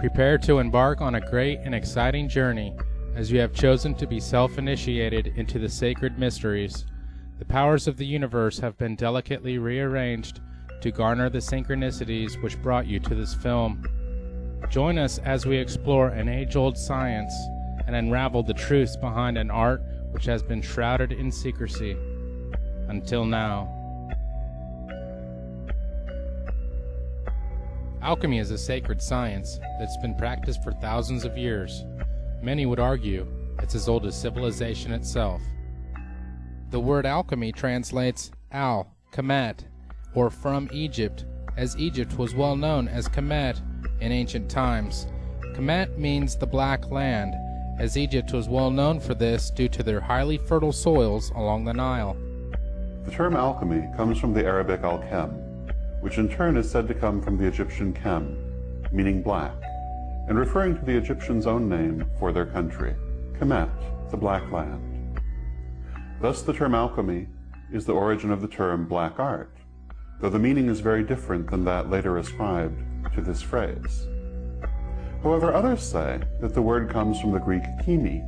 Prepare to embark on a great and exciting journey, as you have chosen to be self-initiated into the sacred mysteries. The powers of the universe have been delicately rearranged to garner the synchronicities which brought you to this film. Join us as we explore an age-old science and unravel the truths behind an art which has been shrouded in secrecy. Until now. Alchemy is a sacred science that's been practiced for thousands of years. Many would argue it's as old as civilization itself. The word alchemy translates al, Kemet, or from Egypt, as Egypt was well known as Kemet in ancient times. Kemet means the Black Land, as Egypt was well known for this due to their highly fertile soils along the Nile. The term alchemy comes from the Arabic al-Chem, which in turn is said to come from the Egyptian Chem, meaning black, and referring to the Egyptians' own name for their country, Kemet, the Black Land. Thus the term alchemy is the origin of the term black art, though the meaning is very different than that later ascribed to this phrase. However, others say that the word comes from the Greek chemi.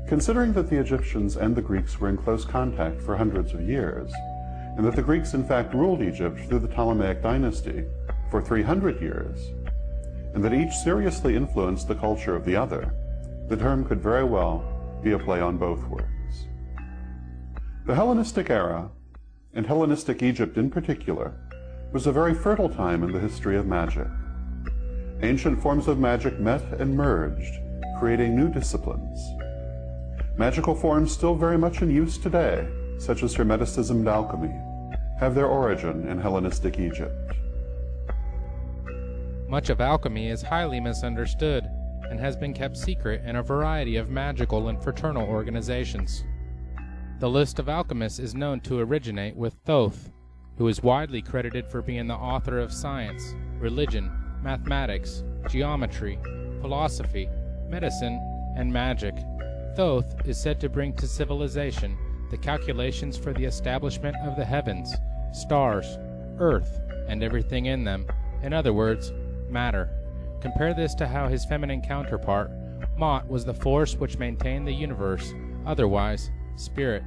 Considering that the Egyptians and the Greeks were in close contact for hundreds of years, and that the Greeks in fact ruled Egypt through the Ptolemaic dynasty for 300 years, and that each seriously influenced the culture of the other, the term could very well be a play on both words. The Hellenistic era, and Hellenistic Egypt in particular, was a very fertile time in the history of magic. Ancient forms of magic met and merged, creating new disciplines. Magical forms still very much in use today, such as Hermeticism and alchemy, have their origin in Hellenistic Egypt. Much of alchemy is highly misunderstood and has been kept secret in a variety of magical and fraternal organizations. The list of alchemists is known to originate with Thoth, who is widely credited for being the author of science, religion, mathematics, geometry, philosophy, medicine, and magic. Thoth is said to bring to civilization the calculations for the establishment of the heavens, stars, earth, and everything in them. In other words, matter. Compare this to how his feminine counterpart, Mot, was the force which maintained the universe, otherwise, spirit.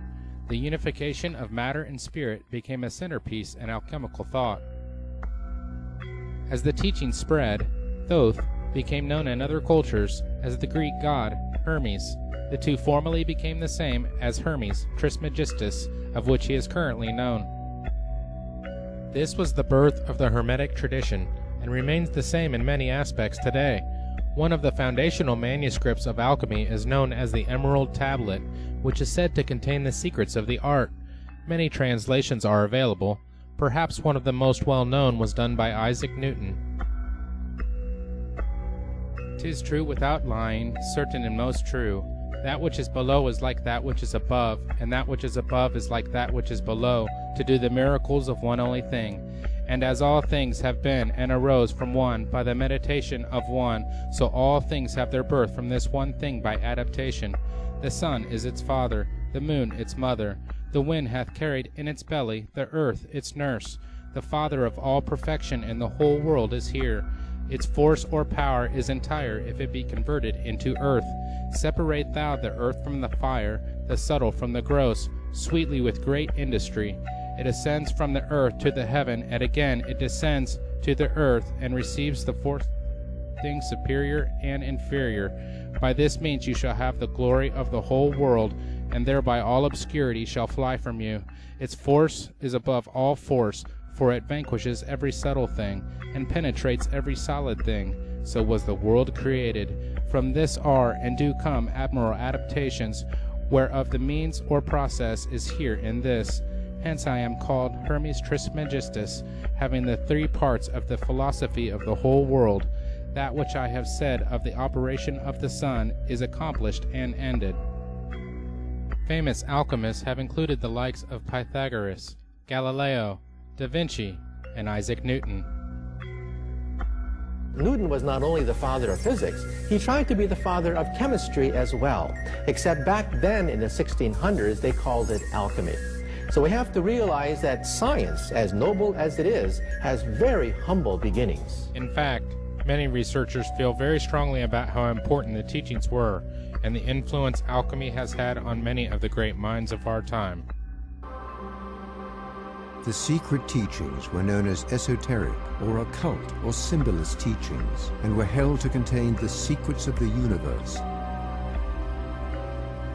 The unification of matter and spirit became a centerpiece in alchemical thought. As the teaching spread, Thoth became known in other cultures as the Greek god Hermes. The two formally became the same as Hermes Trismegistus, of which he is currently known. This was the birth of the Hermetic tradition, and remains the same in many aspects today. One of the foundational manuscripts of alchemy is known as the Emerald Tablet, which is said to contain the secrets of the art. Many translations are available. Perhaps one of the most well-known was done by Isaac Newton. "'Tis true without lying, certain and most true. That which is below is like that which is above, and that which is above is like that which is below, to do the miracles of one only thing. And as all things have been and arose from one by the meditation of one, so all things have their birth from this one thing by adaptation. The sun is its father, the moon its mother. The wind hath carried in its belly, the earth its nurse. The father of all perfection in the whole world is here. Its force or power is entire if it be converted into earth. Separate thou the earth from the fire, the subtle from the gross, sweetly with great industry. It ascends from the earth to the heaven, and again it descends to the earth, and receives the fourth things superior and inferior. By this means you shall have the glory of the whole world, and thereby all obscurity shall fly from you. Its force is above all force, for it vanquishes every subtle thing, and penetrates every solid thing. So was the world created. From this are and do come admirable adaptations, whereof the means or process is here in this. Hence I am called Hermes Trismegistus, having the three parts of the philosophy of the whole world. That which I have said of the operation of the sun is accomplished and ended." Famous alchemists have included the likes of Pythagoras, Galileo, Da Vinci, and Isaac Newton. Newton was not only the father of physics, he tried to be the father of chemistry as well. Except back then in the 1600s, they called it alchemy. So we have to realize that science, as noble as it is, has very humble beginnings. In fact, Many researchers feel very strongly about how important the teachings were and the influence alchemy has had on many of the great minds of our time. The secret teachings were known as esoteric or occult or symbolist teachings and were held to contain the secrets of the universe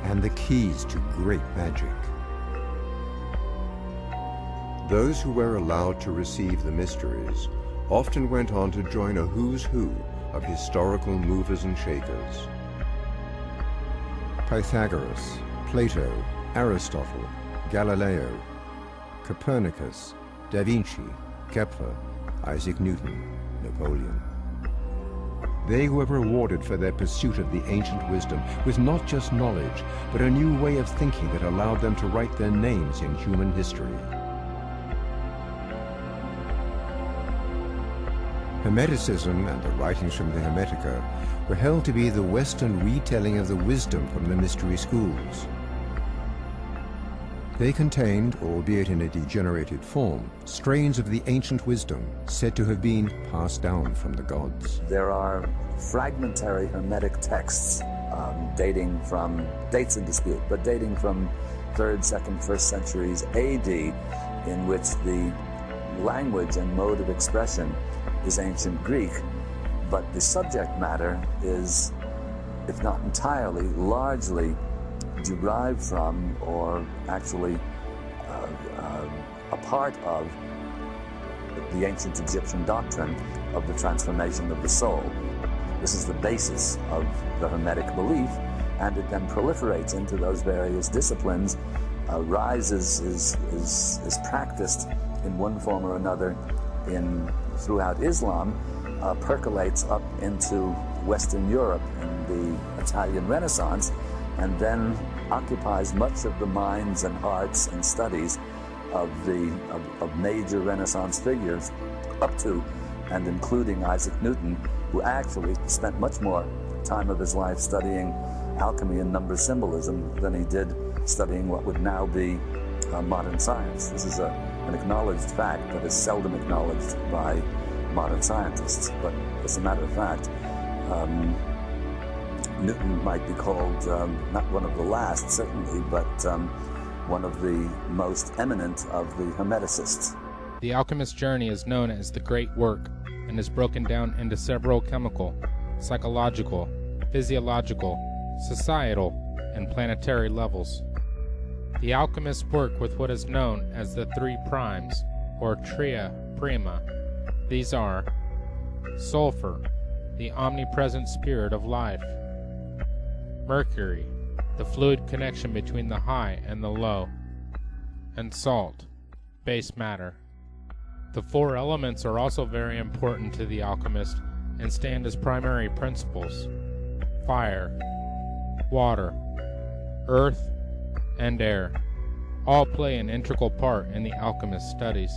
and the keys to great magic. Those who were allowed to receive the mysteries often went on to join a who's who of historical movers and shakers. Pythagoras, Plato, Aristotle, Galileo, Copernicus, Da Vinci, Kepler, Isaac Newton, Napoleon. They were rewarded for their pursuit of the ancient wisdom with not just knowledge, but a new way of thinking that allowed them to write their names in human history. Hermeticism and the writings from the Hermetica were held to be the Western retelling of the wisdom from the mystery schools. They contained, albeit in a degenerated form, strains of the ancient wisdom said to have been passed down from the gods. There are fragmentary Hermetic texts dating from, dates in dispute, but dating from 3rd, 2nd, 1st centuries AD, in which the language and mode of expression is ancient Greek, but the subject matter is, if not entirely, largely derived from, or actually a part of, the ancient Egyptian doctrine of the transformation of the soul. This is the basis of the Hermetic belief, and it then proliferates into those various disciplines, is practiced in one form or another throughout Islam, percolates up into Western Europe in the Italian Renaissance, and then occupies much of the minds and hearts and studies of major Renaissance figures, up to and including Isaac Newton, who actually spent much more time of his life studying alchemy and number symbolism than he did studying what would now be modern science. This is an acknowledged fact that is seldom acknowledged by modern scientists, but as a matter of fact, Newton might be called not one of the last, certainly, but one of the most eminent of the Hermeticists. The alchemist's journey is known as the Great Work and is broken down into several chemical, psychological, physiological, societal, and planetary levels. The alchemists work with what is known as the 3 primes, or tria prima. These are sulfur, the omnipresent spirit of life; mercury, the fluid connection between the high and the low; and salt, base matter. The 4 elements are also very important to the alchemist and stand as primary principles: fire, water, earth, and air. All play an integral part in the alchemist's studies.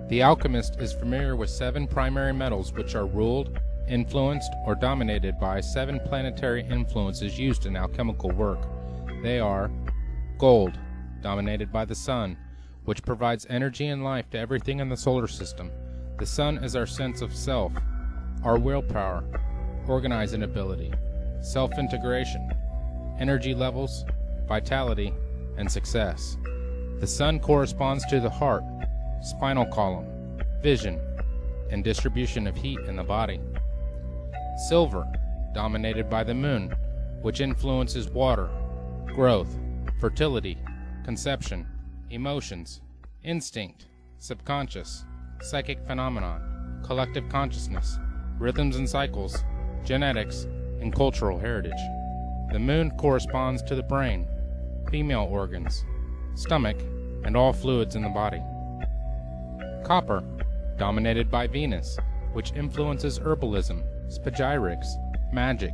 The alchemist is familiar with 7 primary metals which are ruled, influenced, or dominated by 7 planetary influences used in alchemical work. They are gold, dominated by the sun, which provides energy and life to everything in the solar system. The sun is our sense of self, our willpower, organizing ability, self-integration, energy levels, vitality, and success. The sun corresponds to the heart, spinal column, vision, and distribution of heat in the body. Silver, dominated by the moon, which influences water, growth, fertility, conception, emotions, instinct, subconscious, psychic phenomenon, collective consciousness, rhythms and cycles, genetics, and cultural heritage. The moon corresponds to the brain, female organs, stomach, and all fluids in the body. Copper, dominated by Venus, which influences herbalism, spagyrics, magic,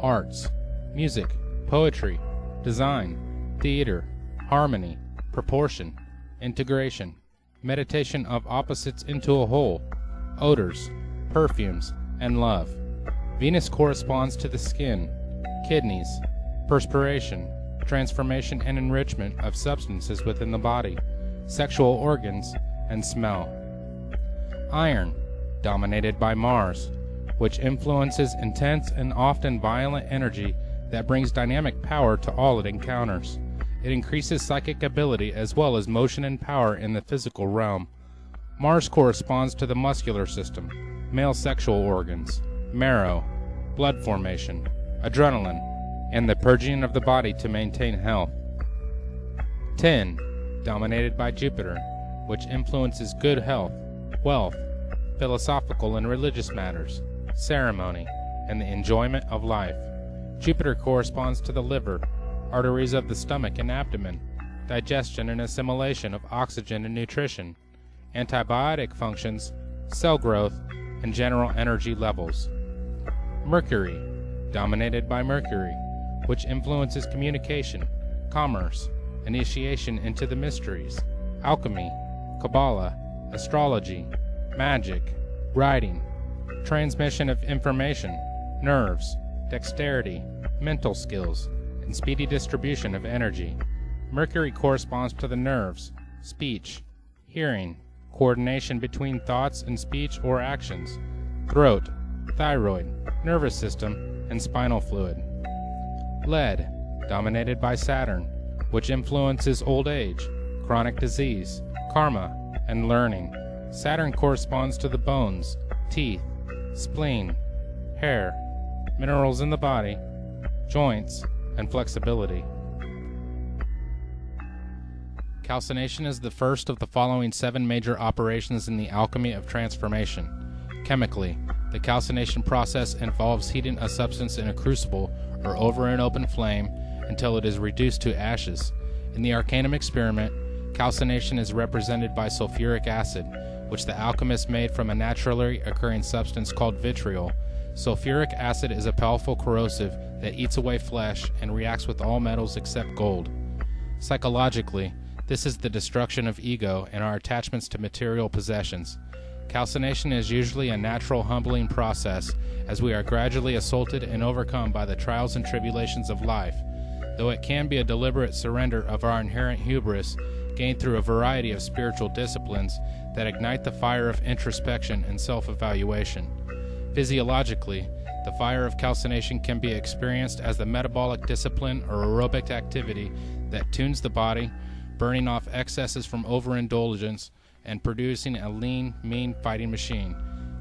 arts, music, poetry, design, theater, harmony, proportion, integration, meditation of opposites into a whole, odors, perfumes, and love. Venus corresponds to the skin, kidneys, perspiration, transformation and enrichment of substances within the body, sexual organs, and smell. Iron, dominated by Mars, which influences intense and often violent energy that brings dynamic power to all it encounters. It increases psychic ability as well as motion and power in the physical realm. Mars corresponds to the muscular system, male sexual organs, marrow, blood formation, adrenaline, and the purging of the body to maintain health. 10. Dominated by Jupiter, which influences good health, wealth, philosophical and religious matters, ceremony, and the enjoyment of life. Jupiter corresponds to the liver, arteries of the stomach and abdomen, digestion and assimilation of oxygen and nutrition, antibiotic functions, cell growth, and general energy levels. Mercury, dominated by Mercury, which influences communication, commerce, initiation into the mysteries, alchemy, Kabbalah, astrology, magic, writing, transmission of information, nerves, dexterity, mental skills, and speedy distribution of energy. Mercury corresponds to the nerves, speech, hearing, coordination between thoughts and speech or actions, throat, thyroid, nervous system, and spinal fluid. Lead, dominated by Saturn, which influences old age, chronic disease, karma, and learning. Saturn corresponds to the bones, teeth, spleen, hair, minerals in the body, joints, and flexibility. Calcination is the first of the following 7 major operations in the alchemy of transformation. Chemically, the calcination process involves heating a substance in a crucible or over an open flame until it is reduced to ashes. In the Arcanum experiment, calcination is represented by sulfuric acid, which the alchemists made from a naturally occurring substance called vitriol. Sulfuric acid is a powerful corrosive that eats away flesh and reacts with all metals except gold. Psychologically, this is the destruction of ego and our attachments to material possessions. Calcination is usually a natural humbling process, as we are gradually assaulted and overcome by the trials and tribulations of life, though it can be a deliberate surrender of our inherent hubris gained through a variety of spiritual disciplines that ignite the fire of introspection and self-evaluation. Physiologically, the fire of calcination can be experienced as the metabolic discipline or aerobic activity that tunes the body, burning off excesses from overindulgence and producing a lean, mean fighting machine.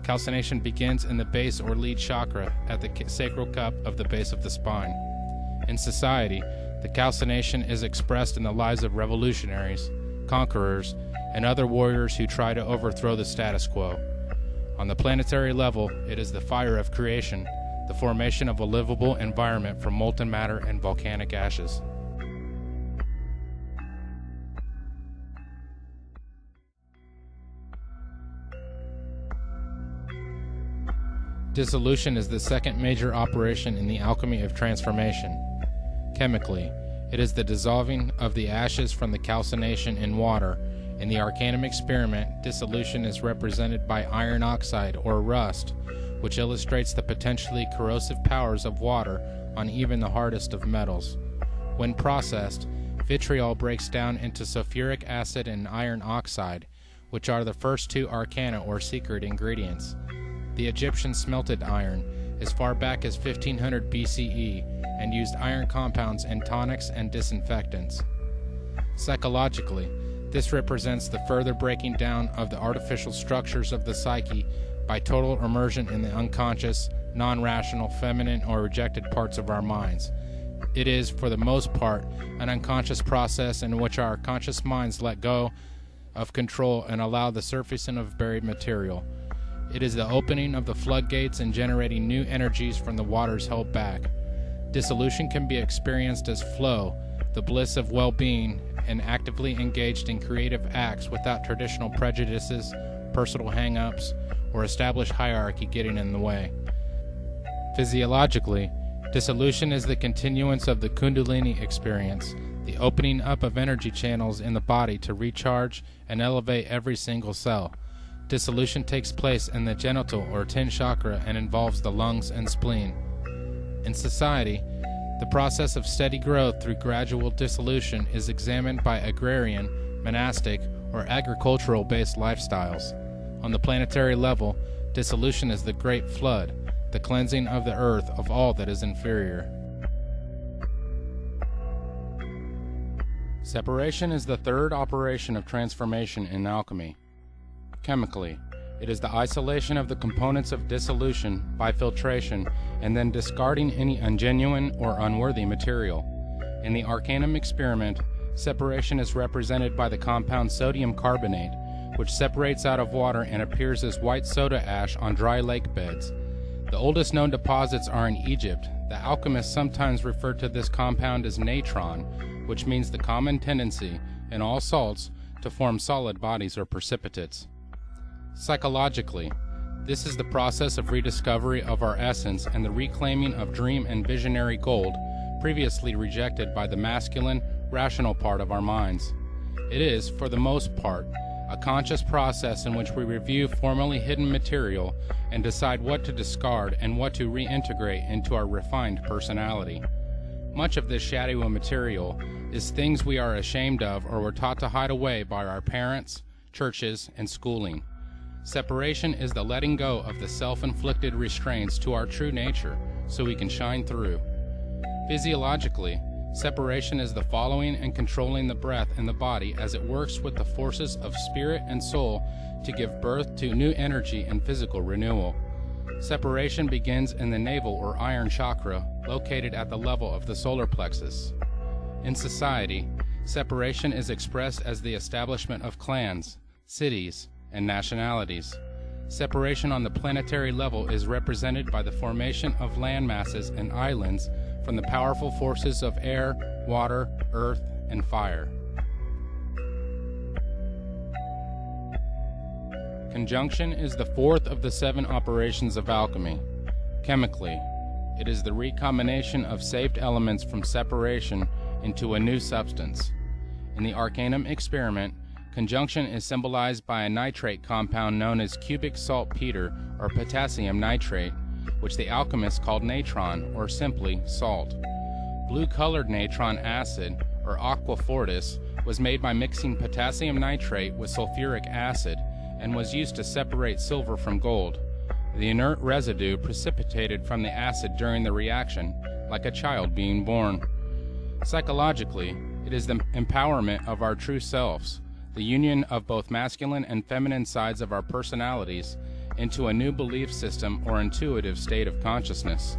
Calcination begins in the base or lead chakra at the sacral cup of the base of the spine. In society, the calcination is expressed in the lives of revolutionaries, conquerors, and other warriors who try to overthrow the status quo. On the planetary level, it is the fire of creation, the formation of a livable environment from molten matter and volcanic ashes. Dissolution is the second major operation in the alchemy of transformation. Chemically, it is the dissolving of the ashes from the calcination in water. In the Arcanum experiment, dissolution is represented by iron oxide or rust, which illustrates the potentially corrosive powers of water on even the hardest of metals. When processed, vitriol breaks down into sulfuric acid and iron oxide, which are the first 2 arcana or secret ingredients. The Egyptians smelted iron as far back as 1500 BCE and used iron compounds in tonics and disinfectants. Psychologically, this represents the further breaking down of the artificial structures of the psyche by total immersion in the unconscious, non-rational, feminine, or rejected parts of our minds. It is, for the most part, an unconscious process in which our conscious minds let go of control and allow the surfacing of buried material. It is the opening of the floodgates and generating new energies from the waters held back. Dissolution can be experienced as flow, the bliss of well-being, and actively engaged in creative acts without traditional prejudices, personal hang-ups, or established hierarchy getting in the way. Physiologically, dissolution is the continuance of the Kundalini experience, the opening up of energy channels in the body to recharge and elevate every single cell. Dissolution takes place in the genital or 10 chakra and involves the lungs and spleen. In society, the process of steady growth through gradual dissolution is examined by agrarian, monastic, or agricultural-based lifestyles. On the planetary level, dissolution is the great flood, the cleansing of the earth of all that is inferior. Separation is the third operation of transformation in alchemy. Chemically, it is the isolation of the components of dissolution by filtration and then discarding any ungenuine or unworthy material. In the Arcanum experiment, separation is represented by the compound sodium carbonate, which separates out of water and appears as white soda ash on dry lake beds. The oldest known deposits are in Egypt. The alchemists sometimes refer to this compound as natron, which means the common tendency in all salts to form solid bodies or precipitates. Psychologically, this is the process of rediscovery of our essence and the reclaiming of dream and visionary gold previously rejected by the masculine, rational part of our minds. It is, for the most part, a conscious process in which we review formerly hidden material and decide what to discard and what to reintegrate into our refined personality. Much of this shadowy material is things we are ashamed of or were taught to hide away by our parents, churches, and schooling. Separation is the letting go of the self-inflicted restraints to our true nature so we can shine through. Physiologically, separation is the following and controlling the breath in the body as it works with the forces of spirit and soul to give birth to new energy and physical renewal. Separation begins in the navel or iron chakra, located at the level of the solar plexus. In society, separation is expressed as the establishment of clans, cities, and nationalities. Separation on the planetary level is represented by the formation of land masses and islands from the powerful forces of air, water, earth, and fire. Conjunction is the fourth of the 7 operations of alchemy. Chemically, it is the recombination of saved elements from separation into a new substance. In the Arcanum experiment, conjunction is symbolized by a nitrate compound known as cubic saltpeter or potassium nitrate, which the alchemists called natron, or simply salt. Blue-colored natron acid, or aqua fortis, was made by mixing potassium nitrate with sulfuric acid and was used to separate silver from gold. The inert residue precipitated from the acid during the reaction, like a child being born. Psychologically, it is the empowerment of our true selves, the union of both masculine and feminine sides of our personalities into a new belief system or intuitive state of consciousness.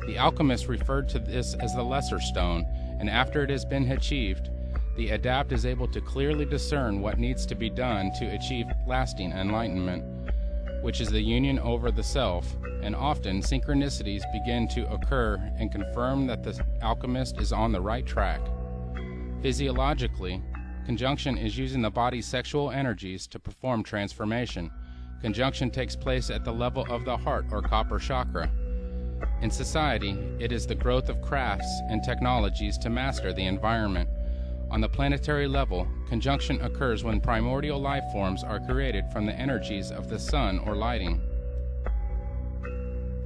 The alchemists referred to this as the lesser stone, and after it has been achieved, the adept is able to clearly discern what needs to be done to achieve lasting enlightenment, which is the union over the self, and often synchronicities begin to occur and confirm that the alchemist is on the right track. Physiologically, conjunction is using the body's sexual energies to perform transformation. Conjunction takes place at the level of the heart or copper chakra. In society, it is the growth of crafts and technologies to master the environment. On the planetary level, conjunction occurs when primordial life forms are created from the energies of the sun or lighting.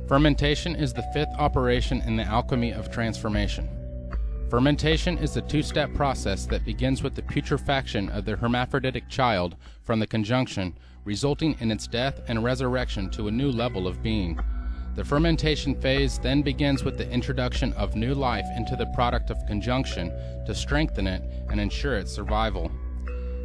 Fermentation is the 5th operation in the alchemy of transformation. Fermentation is the 2-step process that begins with the putrefaction of the hermaphroditic child from the conjunction, resulting in its death and resurrection to a new level of being. The fermentation phase then begins with the introduction of new life into the product of conjunction to strengthen it and ensure its survival.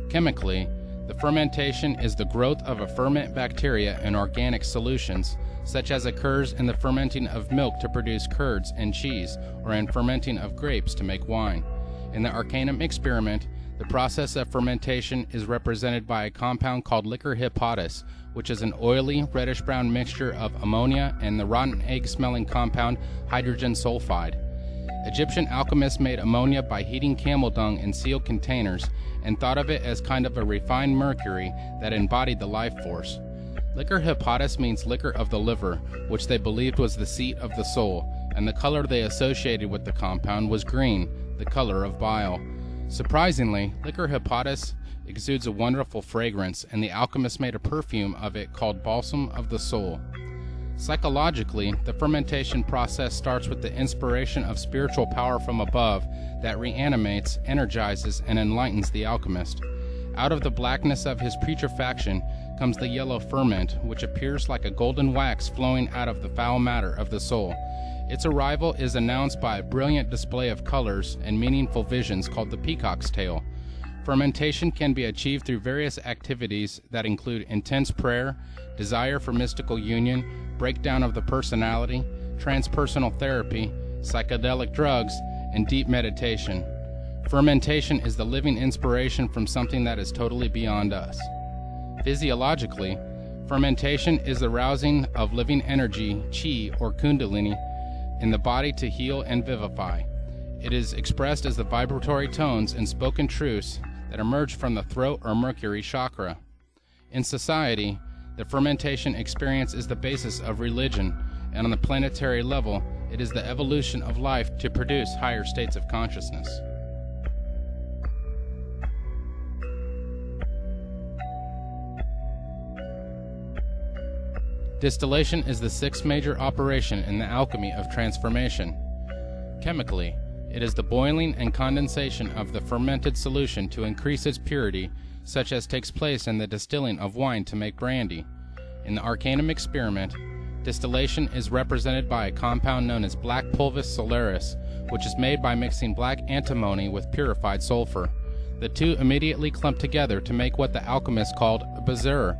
Chemically, the fermentation is the growth of a ferment bacteria in organic solutions, such as occurs in the fermenting of milk to produce curds and cheese, or in fermenting of grapes to make wine. In the Arcanum experiment, the process of fermentation is represented by a compound called liquor hepatis, which is an oily, reddish-brown mixture of ammonia and the rotten egg-smelling compound hydrogen sulfide. Egyptian alchemists made ammonia by heating camel dung in sealed containers and thought of it as kind of a refined mercury that embodied the life force. Liquor hepatis means liquor of the liver, which they believed was the seat of the soul, and the color they associated with the compound was green, the color of bile. Surprisingly, liquor hepatis exudes a wonderful fragrance, and the alchemists made a perfume of it called balsam of the soul. Psychologically, the fermentation process starts with the inspiration of spiritual power from above that reanimates, energizes, and enlightens the alchemist. Out of the blackness of his putrefaction comes the yellow ferment, which appears like a golden wax flowing out of the foul matter of the soul. Its arrival is announced by a brilliant display of colors and meaningful visions called the peacock's tail. Fermentation can be achieved through various activities that include intense prayer, desire for mystical union, breakdown of the personality, transpersonal therapy, psychedelic drugs, and deep meditation. Fermentation is the living inspiration from something that is totally beyond us. Physiologically, fermentation is the rousing of living energy, chi or kundalini, in the body to heal and vivify. It is expressed as the vibratory tones and spoken truths that emerge from the throat or Mercury chakra. In society, the fermentation experience is the basis of religion, and on the planetary level, it is the evolution of life to produce higher states of consciousness. Distillation is the sixth major operation in the alchemy of transformation. Chemically, it is the boiling and condensation of the fermented solution to increase its purity, such as takes place in the distilling of wine to make brandy. In the Arcanum experiment, distillation is represented by a compound known as black pulvis solaris, which is made by mixing black antimony with purified sulfur. The two immediately clump together to make what the alchemists called a bezoar,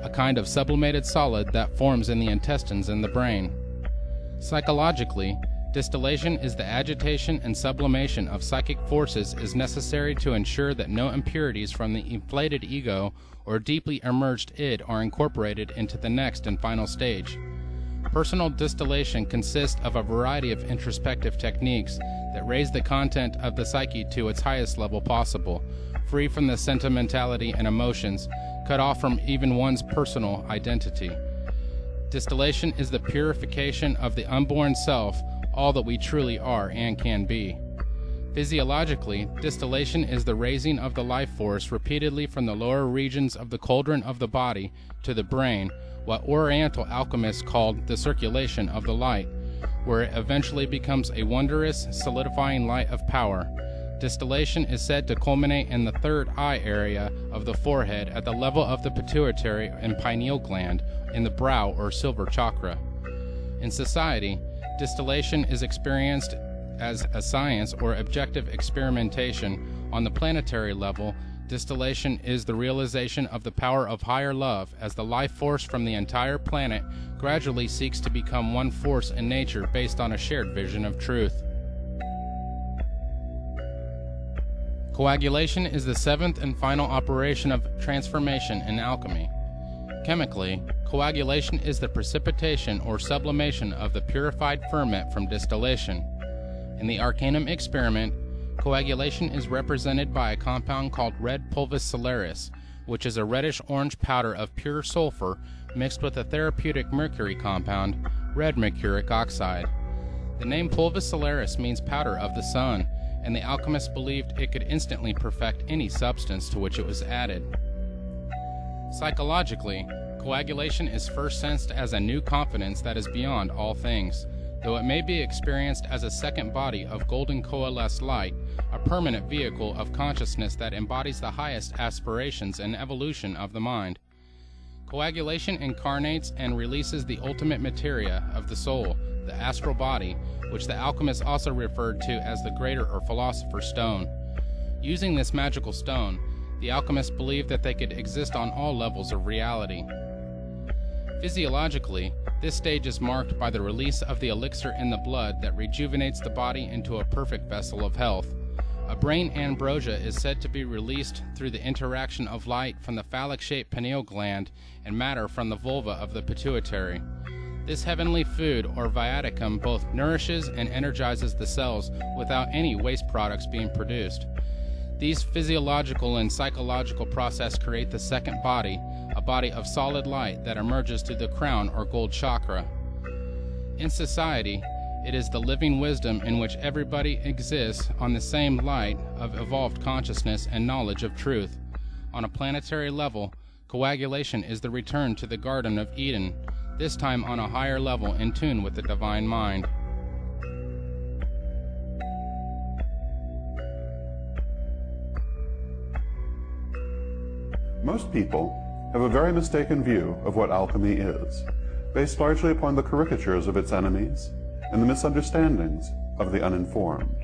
a kind of sublimated solid that forms in the intestines and the brain. Psychologically, distillation is the agitation and sublimation of psychic forces is necessary to ensure that no impurities from the inflated ego or deeply emerged id are incorporated into the next and final stage. Personal distillation consists of a variety of introspective techniques that raise the content of the psyche to its highest level possible, free from the sentimentality and emotions, cut off from even one's personal identity. Distillation is the purification of the unborn self, all that we truly are and can be. Physiologically, distillation is the raising of the life force repeatedly from the lower regions of the cauldron of the body to the brain, what Oriental alchemists called the circulation of the light, where it eventually becomes a wondrous, solidifying light of power. Distillation is said to culminate in the third eye area of the forehead at the level of the pituitary and pineal gland in the brow or silver chakra. In society, distillation is experienced as a science or objective experimentation. On the planetary level, distillation is the realization of the power of higher love as the life force from the entire planet gradually seeks to become one force in nature based on a shared vision of truth. Coagulation is the seventh and final operation of transformation in alchemy. Chemically, coagulation is the precipitation or sublimation of the purified ferment from distillation. In the Arcanum experiment, coagulation is represented by a compound called red pulvis solaris, which is a reddish-orange powder of pure sulfur mixed with a therapeutic mercury compound, red mercuric oxide. The name pulvis solaris means powder of the sun, and the alchemists believed it could instantly perfect any substance to which it was added. Psychologically, coagulation is first sensed as a new confidence that is beyond all things, though it may be experienced as a second body of golden coalesced light, a permanent vehicle of consciousness that embodies the highest aspirations and evolution of the mind. Coagulation incarnates and releases the ultimate materia of the soul, the astral body, which the alchemists also referred to as the greater or philosopher's stone. Using this magical stone, the alchemists believed that they could exist on all levels of reality. Physiologically, this stage is marked by the release of the elixir in the blood that rejuvenates the body into a perfect vessel of health. A brain ambrosia is said to be released through the interaction of light from the phallic-shaped pineal gland and matter from the vulva of the pituitary. This heavenly food, or viaticum, both nourishes and energizes the cells without any waste products being produced. These physiological and psychological processes create the second body, a body of solid light that emerges through the crown or gold chakra. In society, it is the living wisdom in which everybody exists on the same light of evolved consciousness and knowledge of truth. On a planetary level, coagulation is the return to the Garden of Eden, this time on a higher level in tune with the divine mind. Most people have a very mistaken view of what alchemy is, based largely upon the caricatures of its enemies and the misunderstandings of the uninformed.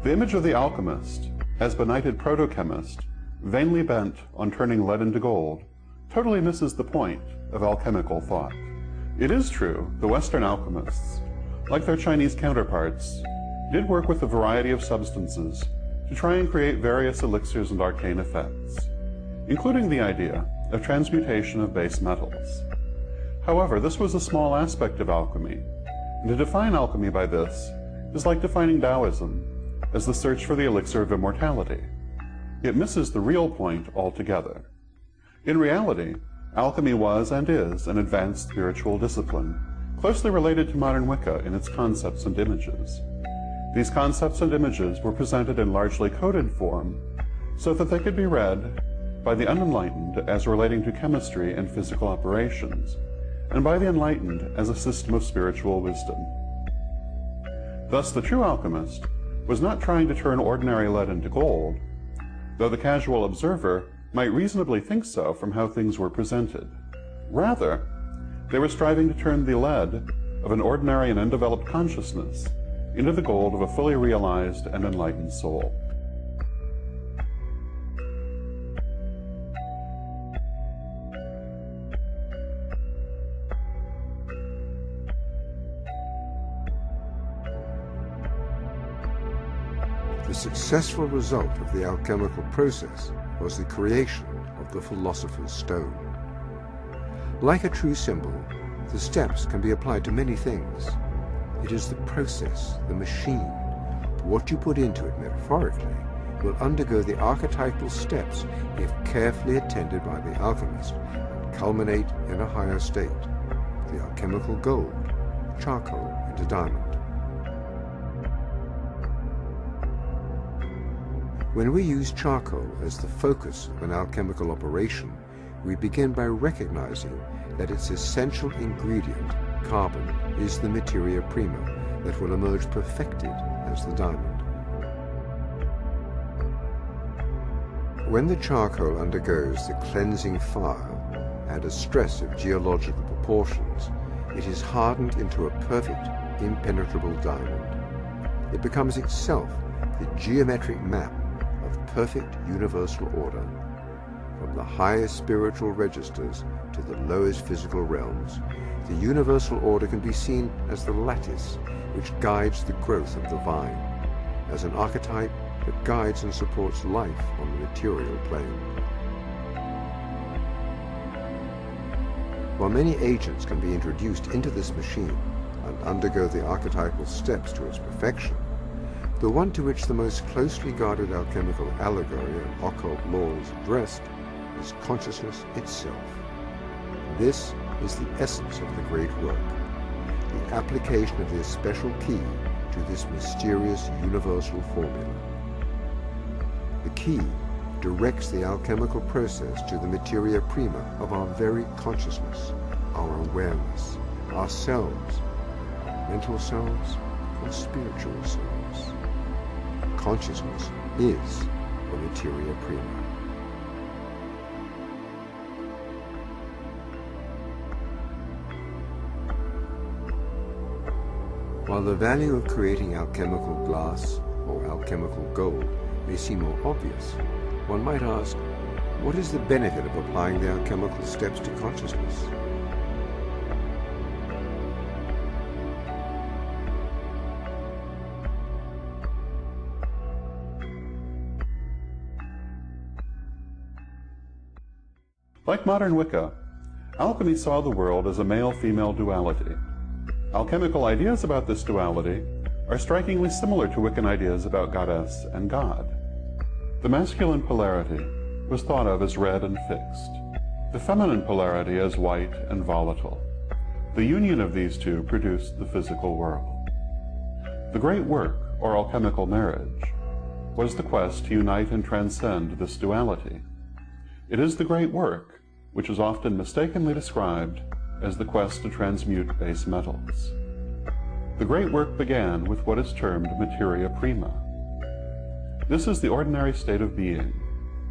The image of the alchemist, as benighted proto-chemist, vainly bent on turning lead into gold, totally misses the point of alchemical thought. It is true the Western alchemists, like their Chinese counterparts, did work with a variety of substances to try and create various elixirs and arcane effects, including the idea of transmutation of base metals. However, this was a small aspect of alchemy, and to define alchemy by this is like defining Taoism as the search for the elixir of immortality. It misses the real point altogether. In reality, alchemy was and is an advanced spiritual discipline, closely related to modern Wicca in its concepts and images. These concepts and images were presented in largely coded form so that they could be read by the unenlightened as relating to chemistry and physical operations, and by the enlightened as a system of spiritual wisdom. Thus, the true alchemist was not trying to turn ordinary lead into gold, though the casual observer might reasonably think so from how things were presented. Rather, they were striving to turn the lead of an ordinary and undeveloped consciousness into the gold of a fully realized and enlightened soul. The successful result of the alchemical process was the creation of the Philosopher's Stone. Like a true symbol, the steps can be applied to many things. It is the process, the machine. What you put into it metaphorically will undergo the archetypal steps if carefully attended by the alchemist and culminate in a higher state, the alchemical gold, charcoal into diamond. When we use charcoal as the focus of an alchemical operation, we begin by recognizing that its essential ingredient, carbon, is the materia prima that will emerge perfected as the diamond. When the charcoal undergoes the cleansing fire and a stress of geological proportions, it is hardened into a perfect, impenetrable diamond. It becomes itself the geometric map of perfect universal order. From the highest spiritual registers to the lowest physical realms, the universal order can be seen as the lattice which guides the growth of the vine, as an archetype that guides and supports life on the material plane. While many agents can be introduced into this machine and undergo the archetypal steps to its perfection, the one to which the most closely guarded alchemical allegory and occult law is addressed is consciousness itself. This is the essence of the great work, the application of this special key to this mysterious universal formula. The key directs the alchemical process to the materia prima of our very consciousness, our awareness, ourselves, our mental selves, or spiritual selves. Consciousness is the materia prima. While the value of creating alchemical glass or alchemical gold may seem more obvious, one might ask, what is the benefit of applying the alchemical steps to consciousness? Like modern Wicca, alchemy saw the world as a male-female duality. Alchemical ideas about this duality are strikingly similar to Wiccan ideas about goddess and god. The masculine polarity was thought of as red and fixed, the feminine polarity as white and volatile. The union of these two produced the physical world. The great work, or alchemical marriage, was the quest to unite and transcend this duality. It is the great work which is often mistakenly described as the quest to transmute base metals. The great work began with what is termed materia prima. This is the ordinary state of being,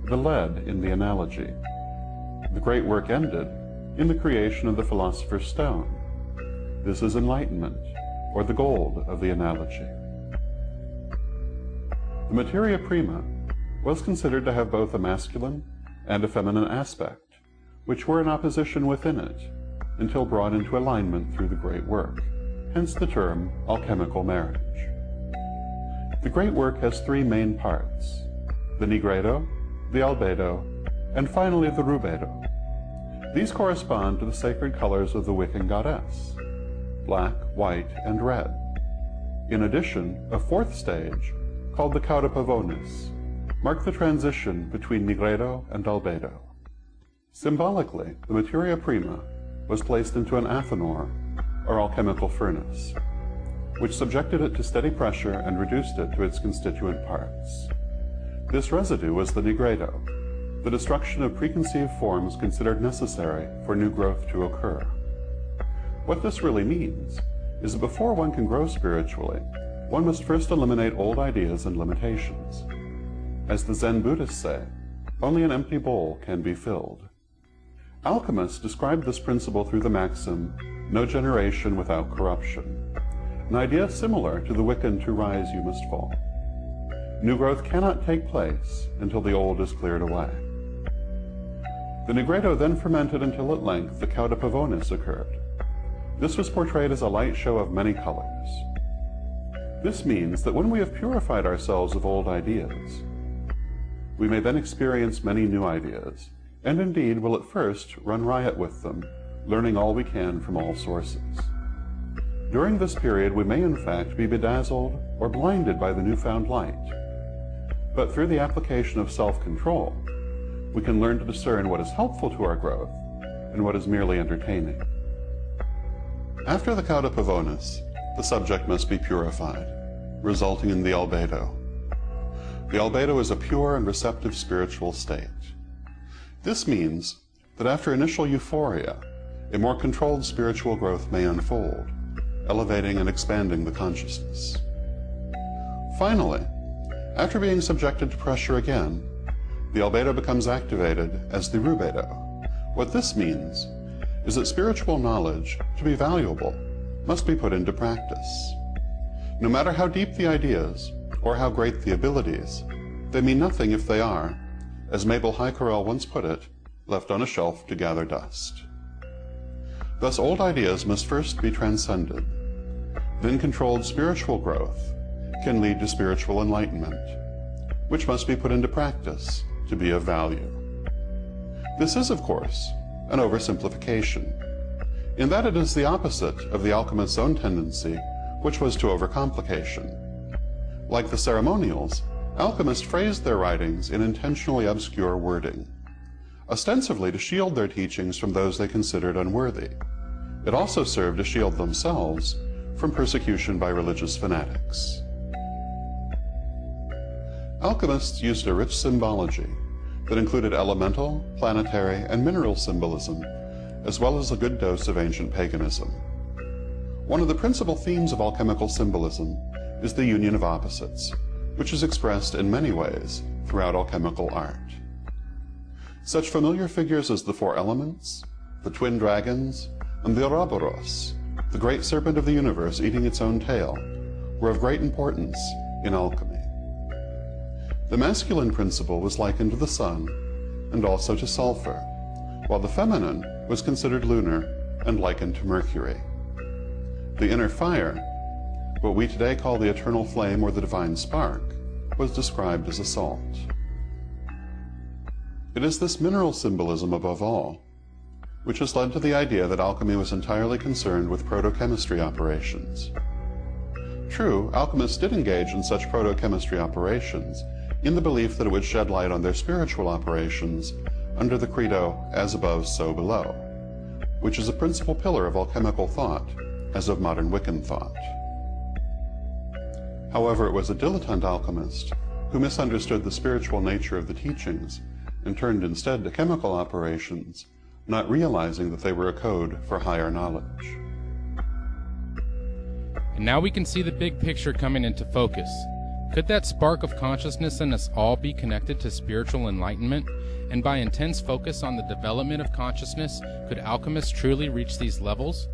the lead in the analogy. The great work ended in the creation of the Philosopher's Stone. This is enlightenment, or the gold of the analogy. The materia prima was considered to have both a masculine and a feminine aspect, which were in opposition within it, until brought into alignment through the great work, hence the term alchemical marriage. The great work has three main parts: the nigredo, the albedo, and finally the rubedo. These correspond to the sacred colors of the Wiccan goddess: black, white, and red. In addition, a fourth stage, called the cauda pavonis, marked the transition between nigredo and albedo. Symbolically, the materia prima was placed into an athanor, or alchemical furnace, which subjected it to steady pressure and reduced it to its constituent parts. This residue was the nigredo, the destruction of preconceived forms considered necessary for new growth to occur. What this really means is that before one can grow spiritually, one must first eliminate old ideas and limitations. As the Zen Buddhists say, only an empty bowl can be filled. Alchemists describe this principle through the maxim, "No generation without corruption," an idea similar to the Wiccan "To rise you must fall." New growth cannot take place until the old is cleared away. The nigredo then fermented until at length the cauda pavonis occurred. This was portrayed as a light show of many colors. This means that when we have purified ourselves of old ideas, we may then experience many new ideas, and indeed will at first run riot with them, learning all we can from all sources. During this period, we may in fact be bedazzled or blinded by the newfound light. But through the application of self-control, we can learn to discern what is helpful to our growth and what is merely entertaining. After the cauda pavonis, the subject must be purified, resulting in the albedo. The albedo is a pure and receptive spiritual state. This means that after initial euphoria, a more controlled spiritual growth may unfold, elevating and expanding the consciousness. Finally, after being subjected to pressure again, the albedo becomes activated as the rubedo. What this means is that spiritual knowledge, to be valuable, must be put into practice. No matter how deep the ideas, or how great the abilities, they mean nothing if they are, as Mabel Heikerel once put it, left on a shelf to gather dust. Thus old ideas must first be transcended. Then controlled spiritual growth can lead to spiritual enlightenment, which must be put into practice to be of value. This is, of course, an oversimplification, in that it is the opposite of the alchemist's own tendency, which was to overcomplication. Like the ceremonials, alchemists phrased their writings in intentionally obscure wording, ostensibly to shield their teachings from those they considered unworthy. It also served to shield themselves from persecution by religious fanatics. Alchemists used a rich symbology that included elemental, planetary, and mineral symbolism, as well as a good dose of ancient paganism. One of the principal themes of alchemical symbolism is the union of opposites, which is expressed in many ways throughout alchemical art. Such familiar figures as the four elements, the twin dragons, and the Ouroboros, the great serpent of the universe eating its own tail, were of great importance in alchemy. The masculine principle was likened to the sun and also to sulfur, while the feminine was considered lunar and likened to Mercury. The inner fire, what we today call the eternal flame or the divine spark, was described as a salt. It is this mineral symbolism above all which has led to the idea that alchemy was entirely concerned with protochemistry operations. True, alchemists did engage in such protochemistry operations in the belief that it would shed light on their spiritual operations under the credo, as above, so below, which is a principal pillar of alchemical thought, as of modern Wiccan thought. However, it was a dilettante alchemist who misunderstood the spiritual nature of the teachings and turned instead to chemical operations, not realizing that they were a code for higher knowledge. And now we can see the big picture coming into focus. Could that spark of consciousness in us all be connected to spiritual enlightenment? And by intense focus on the development of consciousness, could alchemists truly reach these levels?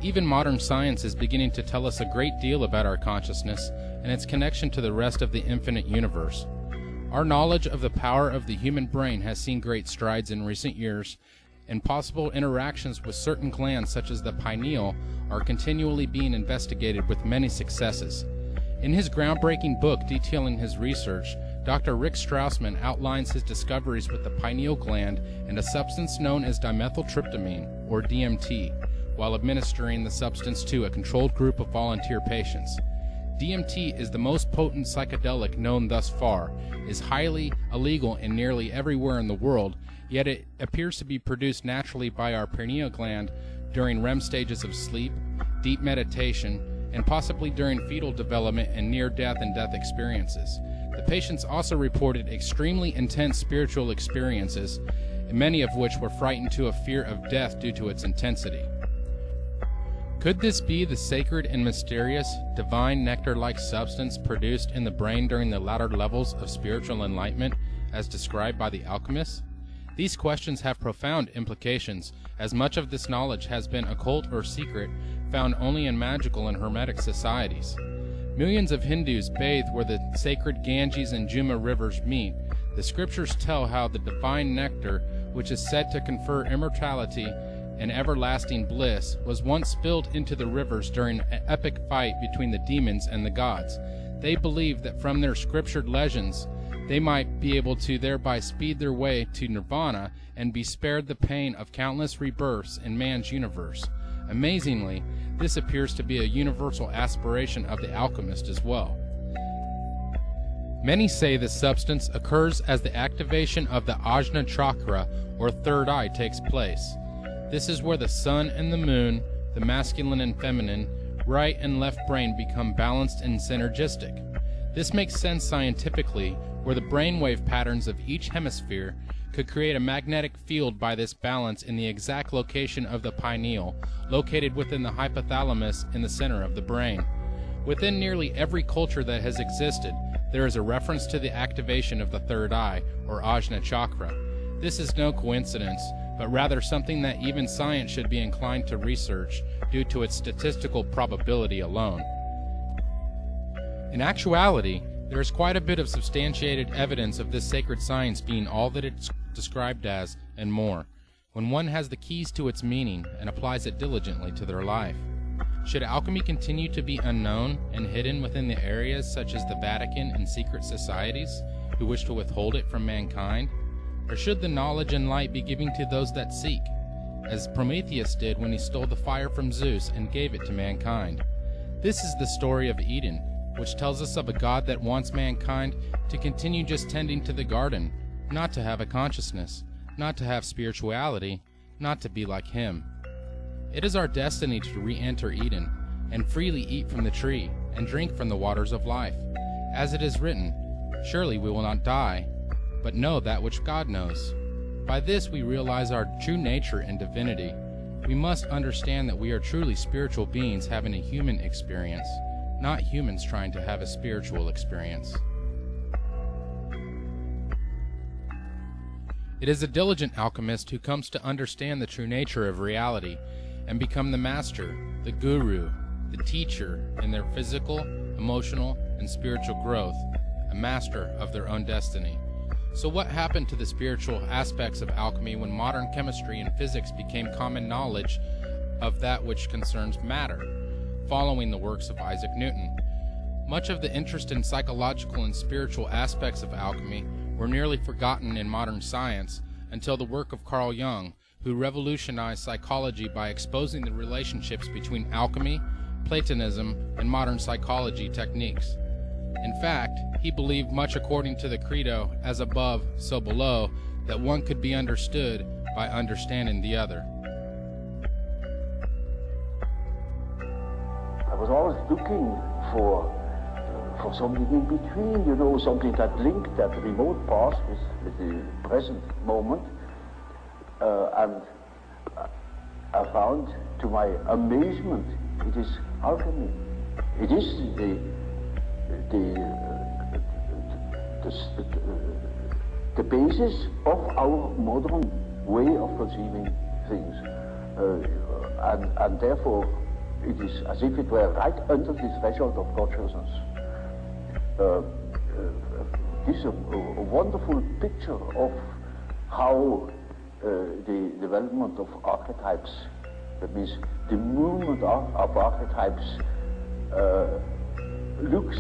Even modern science is beginning to tell us a great deal about our consciousness and its connection to the rest of the infinite universe. Our knowledge of the power of the human brain has seen great strides in recent years, and possible interactions with certain glands such as the pineal are continually being investigated with many successes. In his groundbreaking book detailing his research, Dr. Rick Strassman outlines his discoveries with the pineal gland and a substance known as dimethyltryptamine, or DMT, while administering the substance to a controlled group of volunteer patients. DMT is the most potent psychedelic known thus far, is highly illegal in nearly everywhere in the world, yet it appears to be produced naturally by our pineal gland during REM stages of sleep, deep meditation, and possibly during fetal development and near-death and death experiences. The patients also reported extremely intense spiritual experiences, many of which were frightened to a fear of death due to its intensity. Could this be the sacred and mysterious, divine nectar-like substance produced in the brain during the latter levels of spiritual enlightenment, as described by the alchemists? These questions have profound implications, as much of this knowledge has been occult or secret, found only in magical and hermetic societies. Millions of Hindus bathe where the sacred Ganges and Juma rivers meet. The scriptures tell how the divine nectar, which is said to confer immortality and everlasting bliss, was once spilled into the rivers during an epic fight between the demons and the gods. They believe that from their scriptured legends, they might be able to thereby speed their way to nirvana and be spared the pain of countless rebirths in man's universe. Amazingly, this appears to be a universal aspiration of the alchemist as well. Many say this substance occurs as the activation of the Ajna chakra, or third eye, takes place. This is where the sun and the moon, the masculine and feminine, right and left brain become balanced and synergistic. This makes sense scientifically, where the brainwave patterns of each hemisphere could create a magnetic field by this balance in the exact location of the pineal, located within the hypothalamus in the center of the brain. Within nearly every culture that has existed, there is a reference to the activation of the third eye, or Ajna chakra. This is no coincidence, but rather something that even science should be inclined to research due to its statistical probability alone. In actuality, there is quite a bit of substantiated evidence of this sacred science being all that it's described as, and more, when one has the keys to its meaning and applies it diligently to their life. Should alchemy continue to be unknown and hidden within the areas such as the Vatican and secret societies who wish to withhold it from mankind? Or should the knowledge and light be given to those that seek, as Prometheus did when he stole the fire from Zeus and gave it to mankind? This is the story of Eden, which tells us of a God that wants mankind to continue just tending to the garden, not to have a consciousness, not to have spirituality, not to be like him. It is our destiny to re-enter Eden, and freely eat from the tree, and drink from the waters of life. As it is written, surely we will not die, but know that which God knows. By this we realize our true nature and divinity. We must understand that we are truly spiritual beings having a human experience, not humans trying to have a spiritual experience. It is a diligent alchemist who comes to understand the true nature of reality and become the master, the guru, the teacher in their physical, emotional, and spiritual growth, a master of their own destiny. So what happened to the spiritual aspects of alchemy when modern chemistry and physics became common knowledge of that which concerns matter, following the works of Isaac Newton? Much of the interest in psychological and spiritual aspects of alchemy were nearly forgotten in modern science until the work of Carl Jung, who revolutionized psychology by exposing the relationships between alchemy, Platonism, and modern psychology techniques. In fact, he believed, much according to the credo, as above, so below, that one could be understood by understanding the other. I was always looking for something in between, you know, something that linked that remote past with the present moment. And I found, to my amazement, it is alchemy. It is the the basis of our modern way of conceiving things. And therefore, it is as if it were right under the threshold of consciousness. This is a wonderful picture of how the development of archetypes, that means the movement of archetypes, looks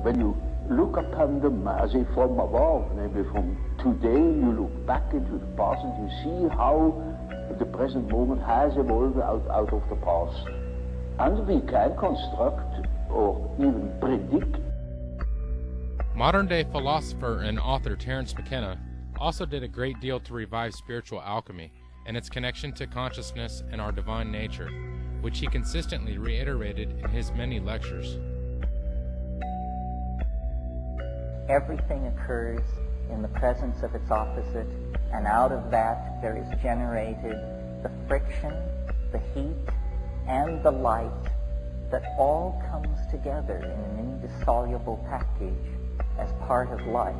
when you look upon them as if from above, maybe from today you look back into the past and you see how the present moment has evolved out of the past. And we can construct or even predict. Modern-day philosopher and author Terence McKenna also did a great deal to revive spiritual alchemy and its connection to consciousness and our divine nature, which he consistently reiterated in his many lectures. Everything occurs in the presence of its opposite, and out of that there is generated the friction, the heat, and the light that all comes together in an indissoluble package as part of life.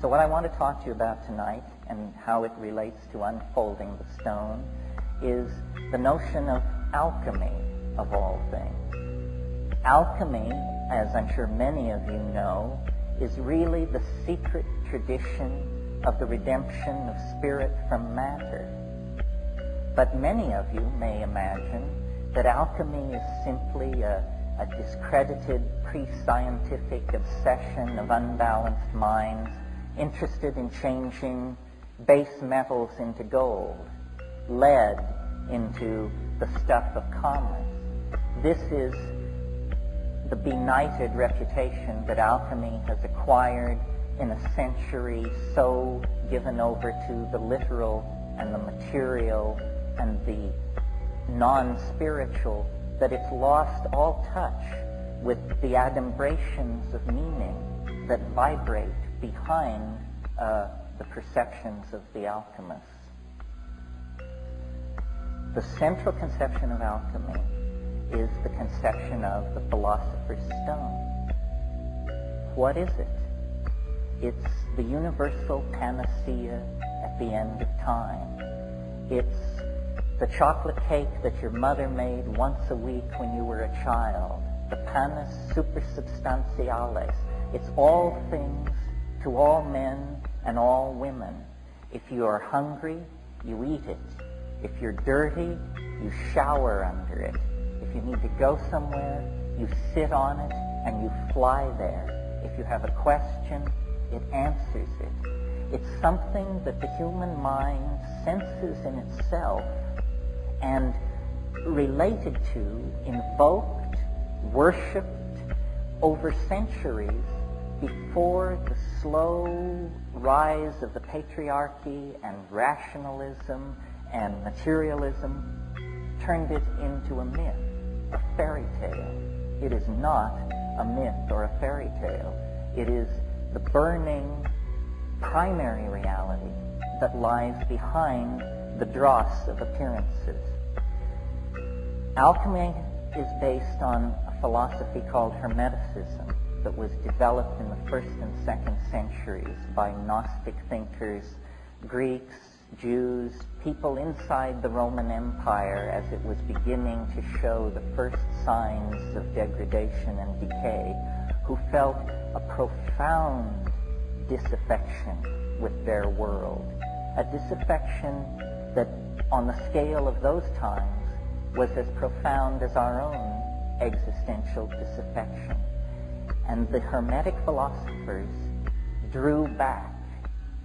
So what I want to talk to you about tonight, and how it relates to unfolding the stone, is the notion of alchemy, of all things. Alchemy, as I'm sure many of you know, is really the secret tradition of the redemption of spirit from matter. But many of you may imagine that alchemy is simply a discredited pre-scientific obsession of unbalanced minds interested in changing base metals into gold, lead into the stuff of commerce. This is the benighted reputation that alchemy has acquired in a century so given over to the literal and the material and the non-spiritual that it's lost all touch with the adumbrations of meaning that vibrate behind the perceptions of the alchemists. The central conception of alchemy is the conception of the philosopher's stone. What is it? It's the universal panacea at the end of time. It's the chocolate cake that your mother made once a week when you were a child, the panis supersubstantialis. It's all things to all men and all women. If you are hungry, you eat it. If you're dirty, you shower under it. If you need to go somewhere, you sit on it and you fly there. If you have a question, it answers it. It's something that the human mind senses in itself and related to, invoked, worshipped over centuries before the slow rise of the patriarchy and rationalism and materialism turned it into a myth, a fairy tale. It is not a myth or a fairy tale. It is the burning primary reality that lies behind the dross of appearances. Alchemy is based on a philosophy called Hermeticism that was developed in the 1st and 2nd centuries by Gnostic thinkers, Greeks, Jews, people inside the Roman Empire as it was beginning to show the first signs of degradation and decay, who felt a profound disaffection with their world, a disaffection that on the scale of those times was as profound as our own existential disaffection. And the Hermetic philosophers drew back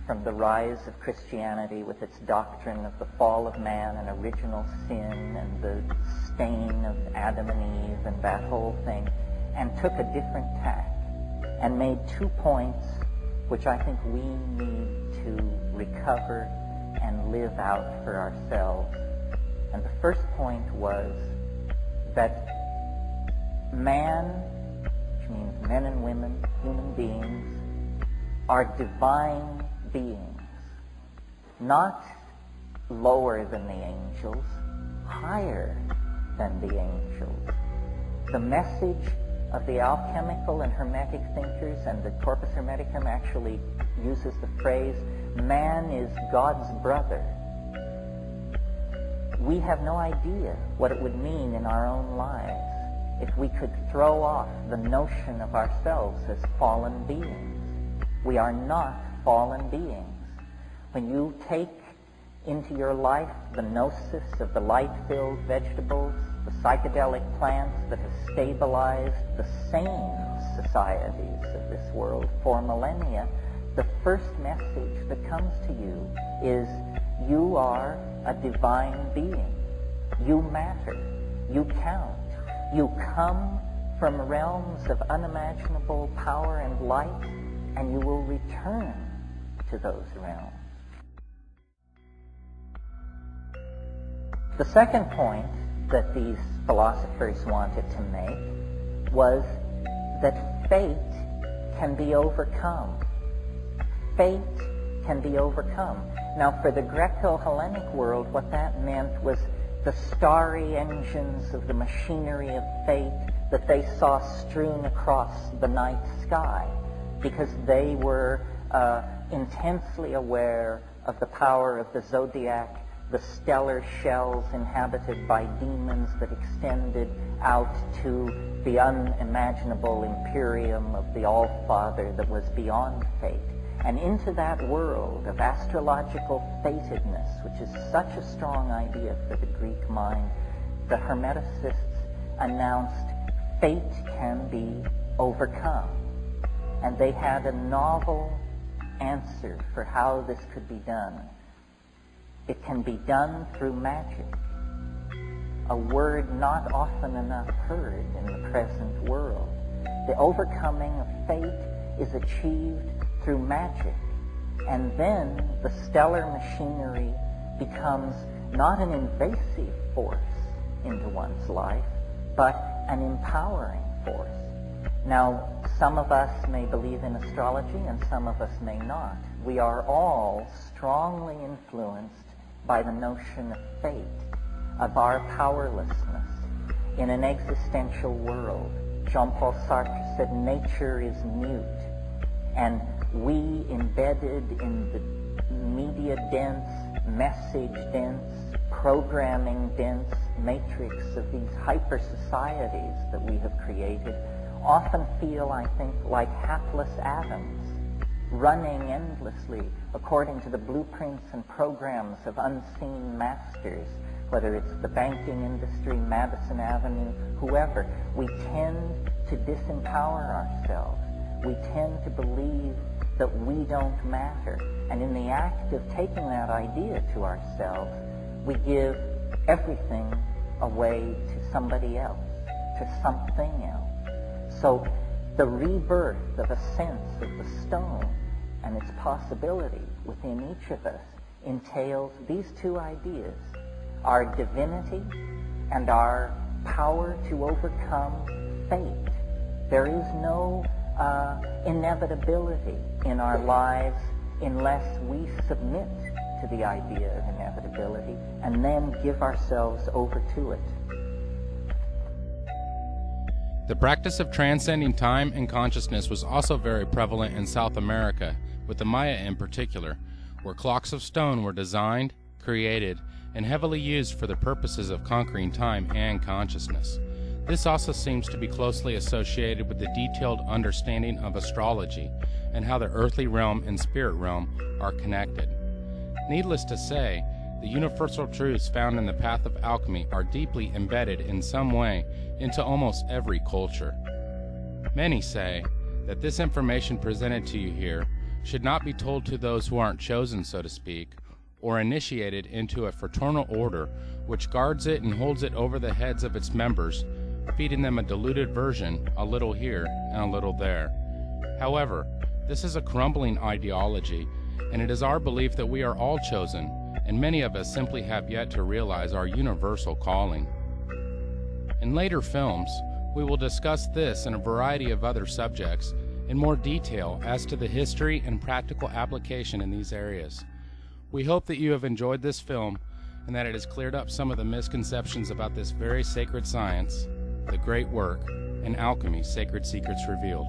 from the rise of Christianity with its doctrine of the fall of man and original sin and the stain of Adam and Eve and that whole thing, and took a different tack and made 2 points which I think we need to recover and live out for ourselves. And the first point was that man, which means men and women, human beings, are divine beings, not lower than the angels, higher than the angels. The message of the alchemical and Hermetic thinkers, and the Corpus Hermeticum actually uses the phrase, man is God's brother. We have no idea what it would mean in our own lives if we could throw off the notion of ourselves as fallen beings. We are not fallen beings. When you take into your life the gnosis of the light-filled vegetables, the psychedelic plants that have stabilized the sane societies of this world for millennia, the first message that comes to you is you are a divine being. You matter. You count. You come from realms of unimaginable power and light, and you will return to those realms. The second point that these philosophers wanted to make was that fate can be overcome. Fate can be overcome. Now, for the Greco-Hellenic world, what that meant was the starry engines of the machinery of fate that they saw strewn across the night sky, because they were intensely aware of the power of the zodiac, the stellar shells inhabited by demons that extended out to the unimaginable imperium of the All-Father that was beyond fate. And into that world of astrological fatedness, which is such a strong idea for the Greek mind, the Hermeticists announced fate can be overcome. And they had a novel answer for how this could be done. It can be done through magic, a word not often enough heard in the present world. The overcoming of fate is achieved through magic, and then the stellar machinery becomes not an invasive force into one's life, but an empowering force. Now, some of us may believe in astrology and some of us may not. We are all strongly influenced by the notion of fate, of our powerlessness in an existential world. Jean-Paul Sartre said nature is mute, and we, embedded in the media-dense, message-dense, programming-dense matrix of these hyper-societies that we have created, often feel, I think, like hapless atoms, running endlessly according to the blueprints and programs of unseen masters, whether it's the banking industry, Madison Avenue, whoever. We tend to disempower ourselves. We tend to believe that we don't matter. And in the act of taking that idea to ourselves, we give everything away to somebody else, to something else. So the rebirth of a sense of the stone and its possibility within each of us entails these two ideas: our divinity and our power to overcome fate. There is no inevitability in our lives unless we submit to the idea of inevitability and then give ourselves over to it. The practice of transcending time and consciousness was also very prevalent in South America, with the Maya in particular, where clocks of stone were designed, created, and heavily used for the purposes of conquering time and consciousness. This also seems to be closely associated with the detailed understanding of astrology and how the earthly realm and spirit realm are connected. Needless to say, the universal truths found in the path of alchemy are deeply embedded in some way into almost every culture. Many say that this information presented to you here should not be told to those who aren't chosen, so to speak, or initiated into a fraternal order which guards it and holds it over the heads of its members, feeding them a diluted version, a little here and a little there. However, this is a crumbling ideology, and it is our belief that we are all chosen, and many of us simply have yet to realize our universal calling. In later films, we will discuss this and a variety of other subjects in more detail as to the history and practical application in these areas. We hope that you have enjoyed this film and that it has cleared up some of the misconceptions about this very sacred science, the great work and Alchemy, Sacred Secrets Revealed.